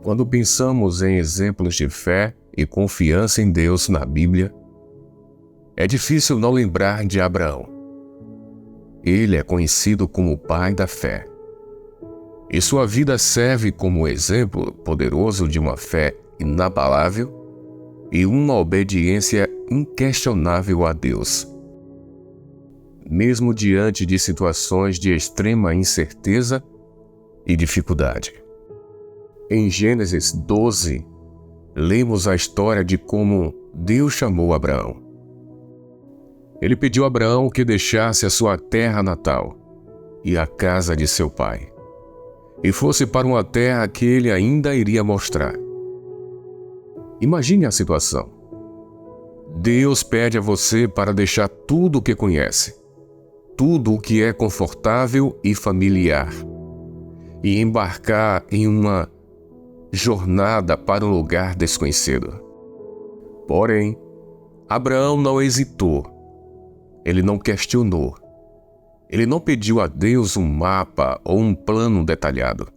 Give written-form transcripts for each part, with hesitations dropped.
Quando pensamos em exemplos de fé e confiança em Deus na Bíblia, é difícil não lembrar de Abraão. Ele é conhecido como o pai da fé. E sua vida serve como exemplo poderoso de uma fé inabalável e uma obediência inquestionável a Deus. Mesmo diante de situações de extrema incerteza e dificuldade. Em Gênesis 12, lemos a história de como Deus chamou Abraão. Ele pediu a Abraão que deixasse a sua terra natal e a casa de seu pai, e fosse para uma terra que ele ainda iria mostrar. Imagine a situação. Deus pede a você para deixar tudo o que conhece, tudo o que é confortável e familiar, e embarcar em uma jornada para um lugar desconhecido. Porém, Abraão não hesitou, ele não questionou, ele não pediu a Deus um mapa ou um plano detalhado.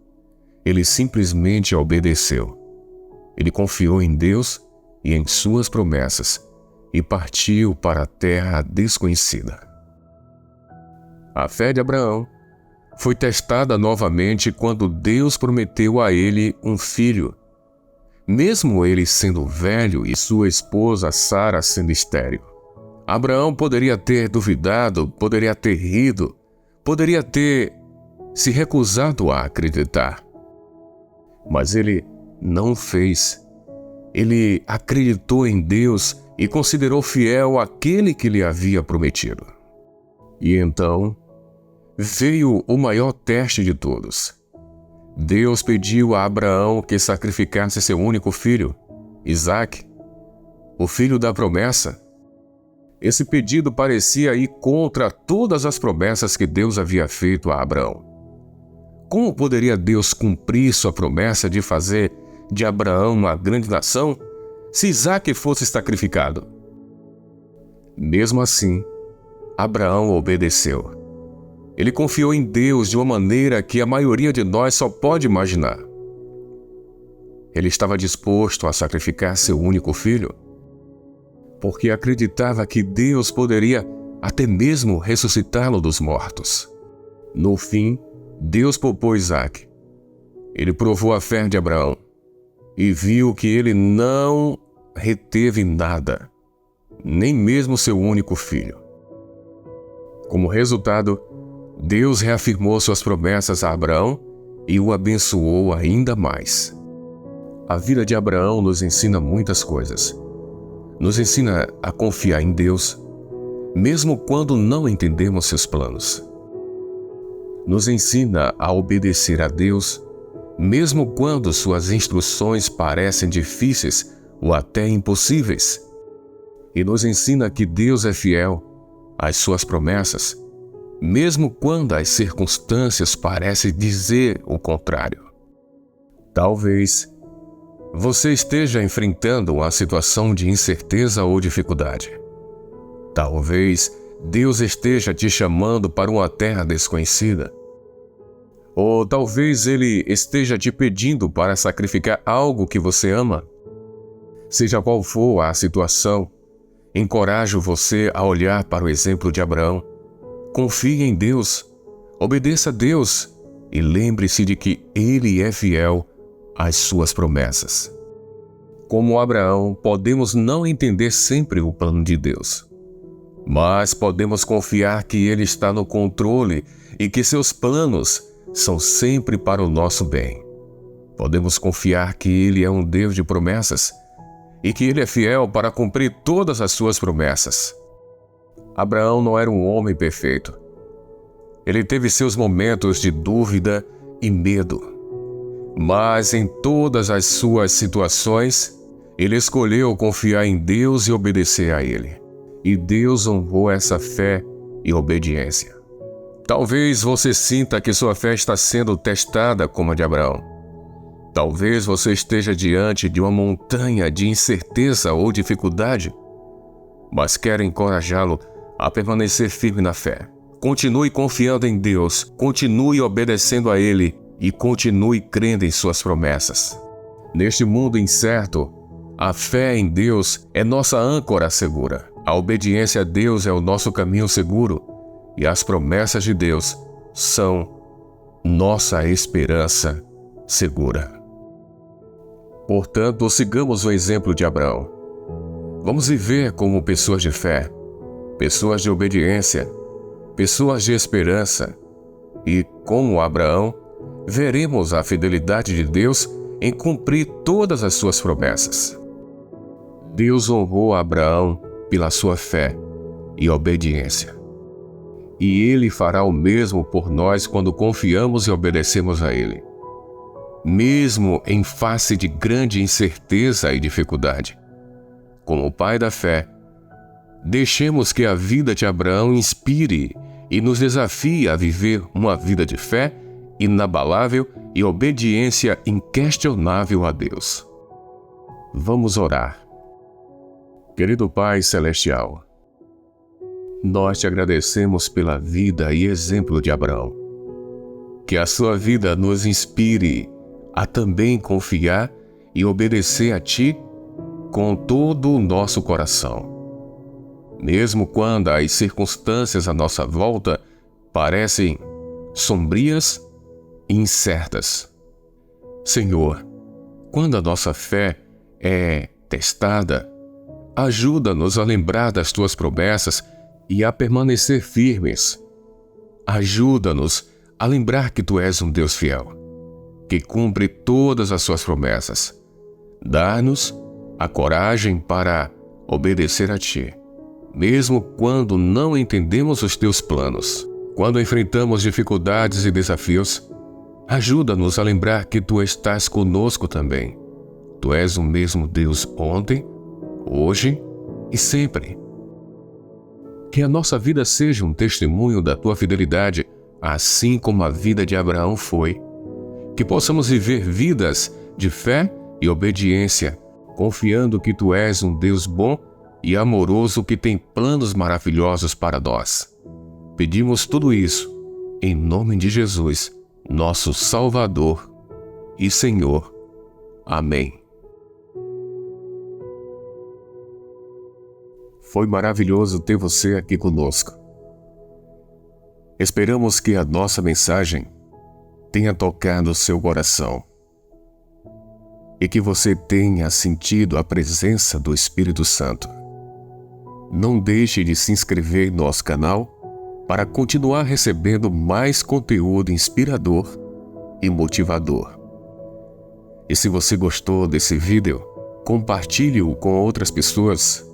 Ele simplesmente obedeceu. Ele confiou em Deus e em suas promessas e partiu para a terra desconhecida. A fé de Abraão foi testada novamente quando Deus prometeu a ele um filho, mesmo ele sendo velho e sua esposa Sara sendo estéril. Abraão poderia ter duvidado, poderia ter rido, poderia ter se recusado a acreditar. Mas ele não fez. Ele acreditou em Deus e considerou fiel aquele que lhe havia prometido. E então veio o maior teste de todos. Deus pediu a Abraão que sacrificasse seu único filho, Isaque, o filho da promessa. Esse pedido parecia ir contra todas as promessas que Deus havia feito a Abraão. Como poderia Deus cumprir sua promessa de fazer de Abraão uma grande nação se Isaque fosse sacrificado? Mesmo assim, Abraão obedeceu. Ele confiou em Deus de uma maneira que a maioria de nós só pode imaginar. Ele estava disposto a sacrificar seu único filho, porque acreditava que Deus poderia até mesmo ressuscitá-lo dos mortos. No fim, Deus poupou Isaque. Ele provou a fé de Abraão e viu que ele não reteve nada, nem mesmo seu único filho. Como resultado, Deus reafirmou suas promessas a Abraão e o abençoou ainda mais. A vida de Abraão nos ensina muitas coisas. Nos ensina a confiar em Deus, mesmo quando não entendemos seus planos. Nos ensina a obedecer a Deus, mesmo quando suas instruções parecem difíceis ou até impossíveis. E nos ensina que Deus é fiel às suas promessas, mesmo quando as circunstâncias parecem dizer o contrário. Talvez você esteja enfrentando uma situação de incerteza ou dificuldade. Talvez Deus esteja te chamando para uma terra desconhecida. Ou talvez Ele esteja te pedindo para sacrificar algo que você ama. Seja qual for a situação, encorajo você a olhar para o exemplo de Abraão. Confie em Deus, obedeça a Deus e lembre-se de que Ele é fiel às suas promessas. Como Abraão, podemos não entender sempre o plano de Deus, mas podemos confiar que Ele está no controle e que seus planos são sempre para o nosso bem. Podemos confiar que Ele é um Deus de promessas e que Ele é fiel para cumprir todas as suas promessas. Abraão não era um homem perfeito. Ele teve seus momentos de dúvida e medo. Mas em todas as suas situações, ele escolheu confiar em Deus e obedecer a Ele. E Deus honrou essa fé e obediência. Talvez você sinta que sua fé está sendo testada como a de Abraão. Talvez você esteja diante de uma montanha de incerteza ou dificuldade, mas quero encorajá-lo a permanecer firme na fé. Continue confiando em Deus, continue obedecendo a Ele e continue crendo em suas promessas. Neste mundo incerto, a fé em Deus é nossa âncora segura. A obediência a Deus é o nosso caminho seguro e as promessas de Deus são nossa esperança segura. Portanto, sigamos o exemplo de Abraão. Vamos viver como pessoas de fé, pessoas de obediência, pessoas de esperança e, como Abraão, veremos a fidelidade de Deus em cumprir todas as suas promessas. Deus honrou Abraão pela sua fé e obediência. E Ele fará o mesmo por nós quando confiamos e obedecemos a Ele. Mesmo em face de grande incerteza e dificuldade. Como pai da fé, deixemos que a vida de Abraão inspire e nos desafie a viver uma vida de fé inabalável e obediência inquestionável a Deus. Vamos orar. Querido Pai Celestial, nós te agradecemos pela vida e exemplo de Abraão. Que a sua vida nos inspire a também confiar e obedecer a Ti com todo o nosso coração. Mesmo quando as circunstâncias à nossa volta parecem sombrias e incertas. Senhor, quando a nossa fé é testada, ajuda-nos a lembrar das Tuas promessas e a permanecer firmes. Ajuda-nos a lembrar que Tu és um Deus fiel, que cumpre todas as Suas promessas. Dá-nos a coragem para obedecer a Ti, mesmo quando não entendemos os Teus planos. Quando enfrentamos dificuldades e desafios, ajuda-nos a lembrar que Tu estás conosco também. Tu és o mesmo Deus ontem, hoje e sempre. Que a nossa vida seja um testemunho da Tua fidelidade, assim como a vida de Abraão foi. Que possamos viver vidas de fé e obediência, confiando que Tu és um Deus bom e amoroso que tem planos maravilhosos para nós. Pedimos tudo isso em nome de Jesus, nosso Salvador e Senhor. Amém. Foi maravilhoso ter você aqui conosco. Esperamos que a nossa mensagem tenha tocado seu coração e que você tenha sentido a presença do Espírito Santo. Não deixe de se inscrever em nosso canal para continuar recebendo mais conteúdo inspirador e motivador. E se você gostou desse vídeo, compartilhe-o com outras pessoas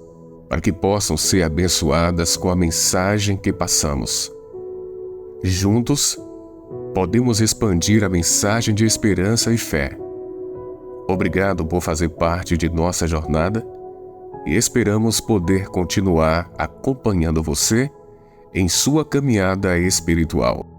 para que possam ser abençoadas com a mensagem que passamos. Juntos, podemos expandir a mensagem de esperança e fé. Obrigado por fazer parte de nossa jornada e esperamos poder continuar acompanhando você em sua caminhada espiritual.